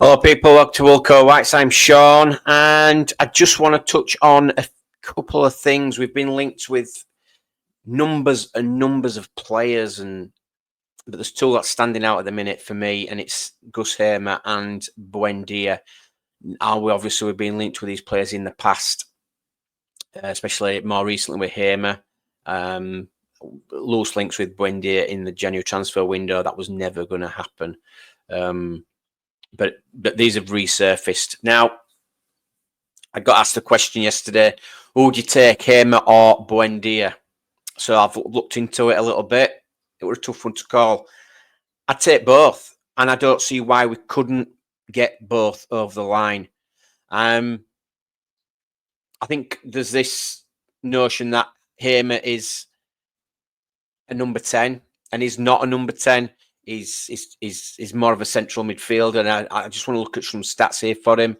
Hello people, welcome to Wilco Whites. I'm Sean, and I just want to touch on a couple of things. We've been linked with numbers and numbers of players, but there's two that's standing out at the minute for me, and it's Gus Hamer and Buendia. We've been linked with these players in the past, especially more recently with Hamer. Loose links with Buendia in the January transfer window. That was never going to happen. But these have resurfaced. Now, I got asked a question yesterday, who would you take, Hamer or Buendia? So I've looked into it a little bit. It was a tough one to call. I'd take both, and I don't see why we couldn't get both over the line. I think there's this notion that Hamer is a number 10, and he's not a number 10. He's more of a central midfielder, and I just want to look at some stats here for him.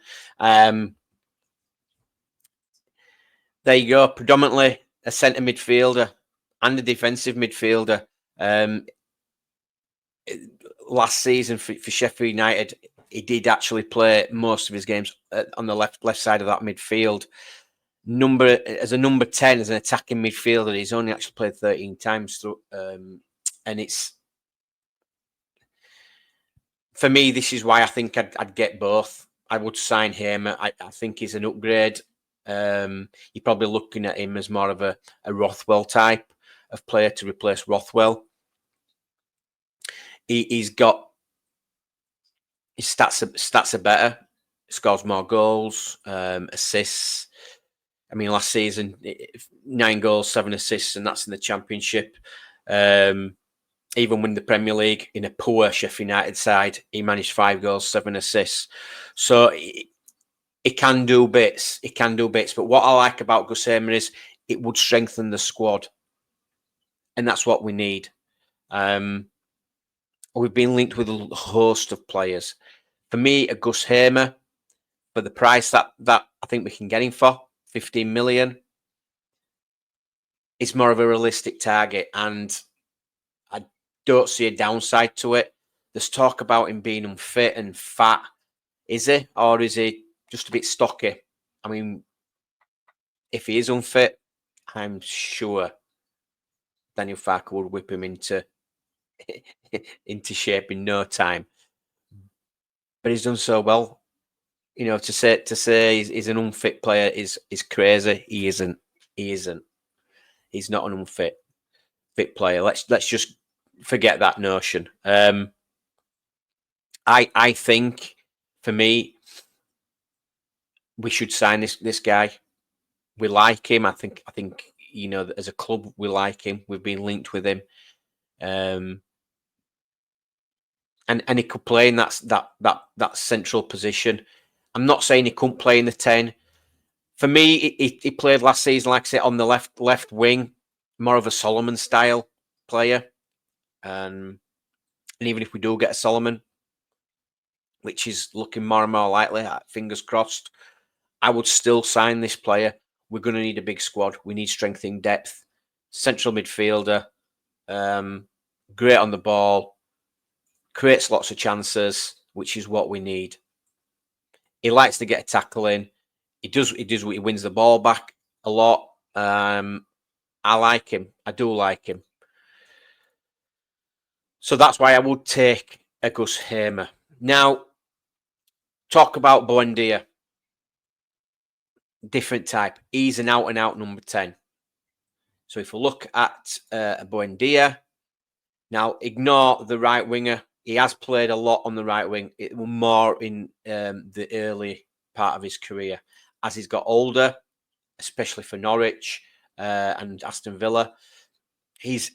There you go, predominantly a centre midfielder and a defensive midfielder. Last season for Sheffield United, he did actually play most of his games on the left side of that midfield. As a number 10, as an attacking midfielder, he's only actually played 13 times through, and it's, for me, this is why I think I'd get both. I would sign him. I think he's an upgrade. You're probably looking at him as more of a Rothwell type of player to replace Rothwell. He's got his stats are better. He scores more goals, assists. I mean, last season, 9 goals, 7 assists, and that's in the Championship. Even win the Premier League in a poor Sheffield United side, he managed 5 goals, 7 assists. So it can do bits. It can do bits. But what I like about Gus Hamer is it would strengthen the squad, and that's what we need. We've been linked with a host of players. For me, a Gus Hamer, for the price that I think we can get him for, 15 million, is more of a realistic target, and I don't see a downside to it. There's talk about him being unfit and fat. Is he? Or is he just a bit stocky? I mean, if he is unfit, I'm sure Daniel Farke would whip him into shape in no time. But he's done so well. You know, to say he's an unfit player is crazy. He isn't. He's not an unfit player. Let's just forget that notion. I think, for me, we should sign this guy. We like him. I think you know, as a club, we like him. We've been linked with him, and he could play in that central position. I'm not saying he couldn't play in the 10. For me, he played last season, like I said, on the left wing, more of a Solomon style player. And even if we do get a Solomon, which is looking more and more likely, fingers crossed, I would still sign this player. We're going to need a big squad. We need strength in depth. Central midfielder, great on the ball, creates lots of chances, which is what we need. He likes to get a tackle in. He wins the ball back a lot. I like him. I do like him. So that's why I would take a Gus Hamer. Now, talk about Buendia. Different type. He's an out-and-out number 10. So if we look at Buendia, now ignore the right winger. He has played a lot on the right wing. It was more in the early part of his career. As he's got older, especially for Norwich and Aston Villa, he's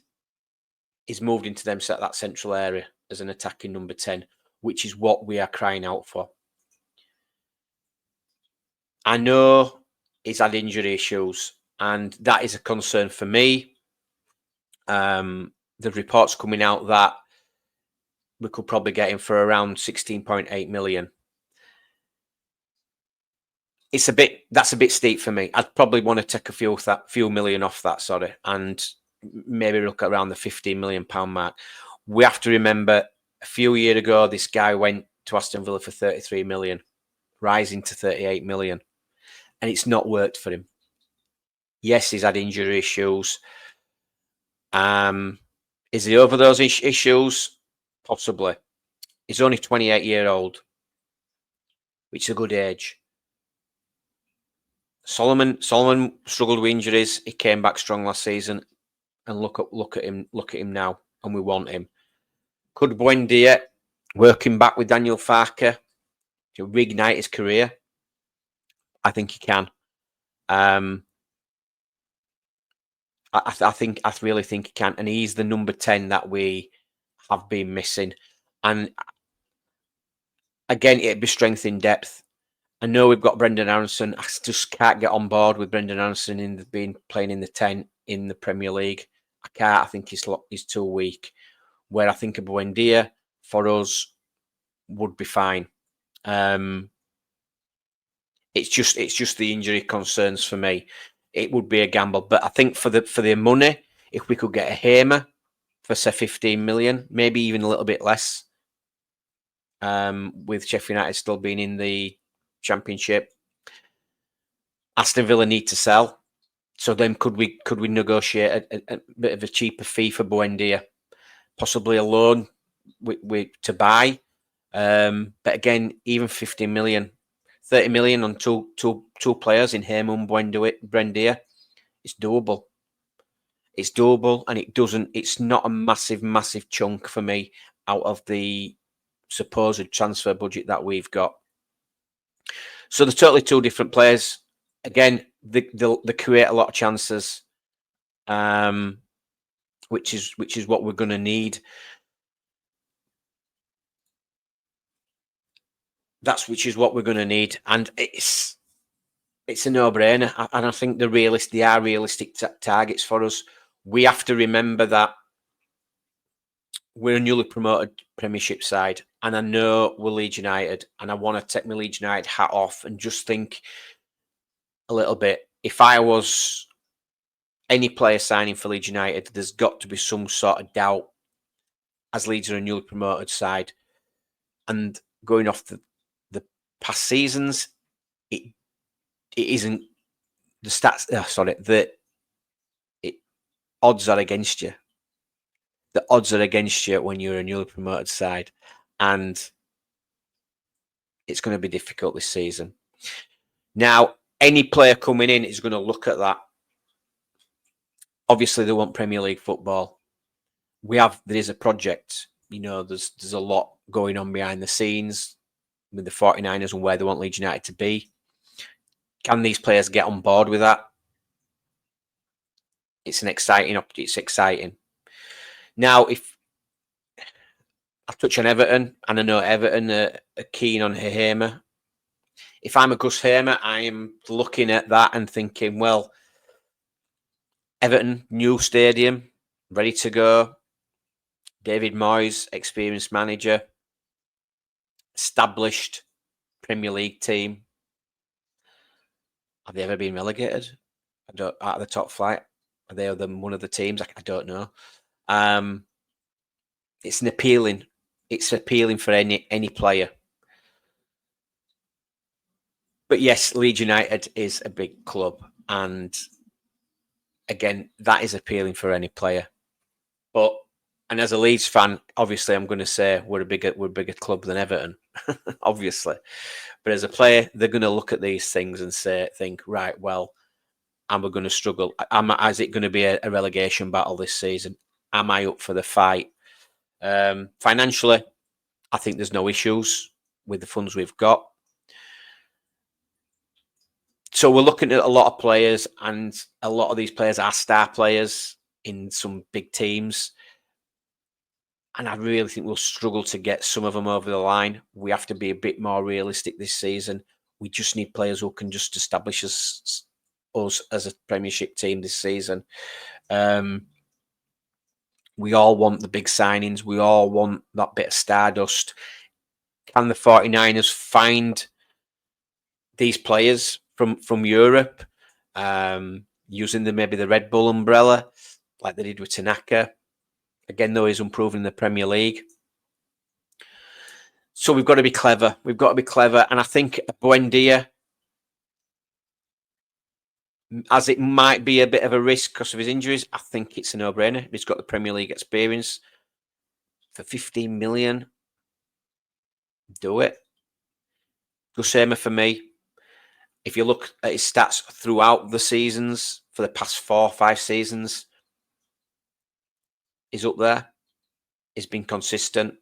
moved into that central area as an attacking number 10, which is what we are crying out for. I know he's had injury issues, and that is a concern for me. The reports coming out that we could probably get him for around 16.8 million. That's a bit steep for me. I'd probably want to take a few million off that, and maybe look at around the £15 million mark. We have to remember, a few years ago, this guy went to Aston Villa for 33 million, rising to 38 million. And it's not worked for him. Yes, he's had injury issues. Is he over those issues? Possibly. He's only 28-year-old, which is a good age. Solomon struggled with injuries. He came back strong last season, and look at him now, and we want him. Could Buendia, working back with Daniel Farke, to reignite his career? I think he can. I really think he can, and he's the number 10 that we have been missing. And again, it'd be strength in depth. I know we've got Brendan Aronson. I just can't get on board with Brendan Aronson playing in the 10 in the Premier League. I can't. I think he's too weak. Where I think a Buendia for us would be fine. It's just the injury concerns for me. It would be a gamble, but I think for the money, if we could get a Hamer for say 15 million, maybe even a little bit less, with Sheffield United still being in the Championship, Aston Villa need to sell. So then could we negotiate a bit of a cheaper fee for Buendia, possibly a loan to buy? But again, even 15 million, 30 million on two players in Hamer and Buendia, it's doable. It's doable, and it's not a massive chunk for me out of the supposed transfer budget that we've got. So they're totally two different players. Again, they create a lot of chances, which is what we're going to need. Which is what we're going to need, and it's a no-brainer. And I think they are realistic targets for us. We have to remember that we're a newly promoted Premiership side, and I know we're Leeds United, and I want to take my Leeds United hat off and just think a little bit. If I was any player signing for Leeds United, there's got to be some sort of doubt, as Leeds are a newly promoted side. And going off the past seasons, it isn't the stats. Odds are against you. The odds are against you when you're a newly promoted side, and it's going to be difficult this season. Now, any player coming in is going to look at that. Obviously, they want Premier League football. There is a project. There's a lot going on behind the scenes with the 49ers and where they want Leeds United to be. Can these players get on board with that? It's exciting. Now, if I touch on Everton, and I know Everton are keen on Hamer. If I'm a Gus Hamer, I am looking at that and thinking, well, Everton, new stadium, ready to go. David Moyes, experienced manager, established Premier League team. Have they ever been relegated? Out of the top flight? Are they one of the teams? I don't know. It's appealing for any player. But yes, Leeds United is a big club, and again, that is appealing for any player. And as a Leeds fan, obviously, I'm going to say we're a bigger club than Everton, obviously. But as a player, they're going to look at these things and think, right, well, am I going to struggle? Is it going to be a relegation battle this season? Am I up for the fight? Financially, I think there's no issues with the funds we've got. So we're looking at a lot of players, and a lot of these players are star players in some big teams. And I really think we'll struggle to get some of them over the line. We have to be a bit more realistic this season. We just need players who can just establish us as a Premiership team this season. We all want the big signings. We all want that bit of stardust. Can the 49ers find these players from Europe, using maybe the Red Bull umbrella, like they did with Tanaka? Again, though, he's improving in the Premier League. So we've got to be clever. We've got to be clever. And I think Buendia, as it might be a bit of a risk because of his injuries, I think it's a no-brainer. He's got the Premier League experience. For 15 million, do it. Hamer for me. If you look at his stats throughout the seasons, for the past 4 or 5 seasons, he's up there. He's been consistent.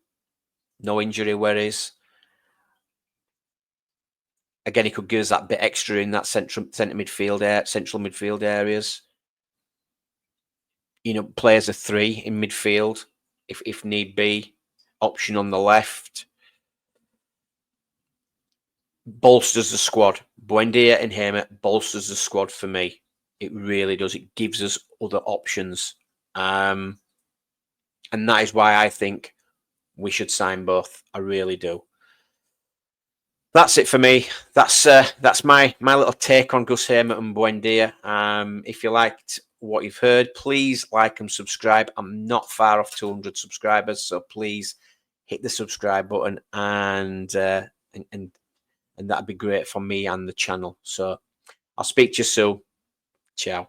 No injury worries. Again, he could give us that bit extra in that central midfield areas. You know, play as a 3 in midfield if need be. Option on the left. Bolsters the squad. Buendia and Hamer bolsters the squad for me. It really does. It gives us other options. And that is why I think we should sign both. I really do. That's it for me. That's my little take on Hamer and Buendia. If you liked what you've heard, please like and subscribe. I'm not far off 200 subscribers, so please hit the subscribe button and that'd be great for me and the channel. So I'll speak to you soon. Ciao.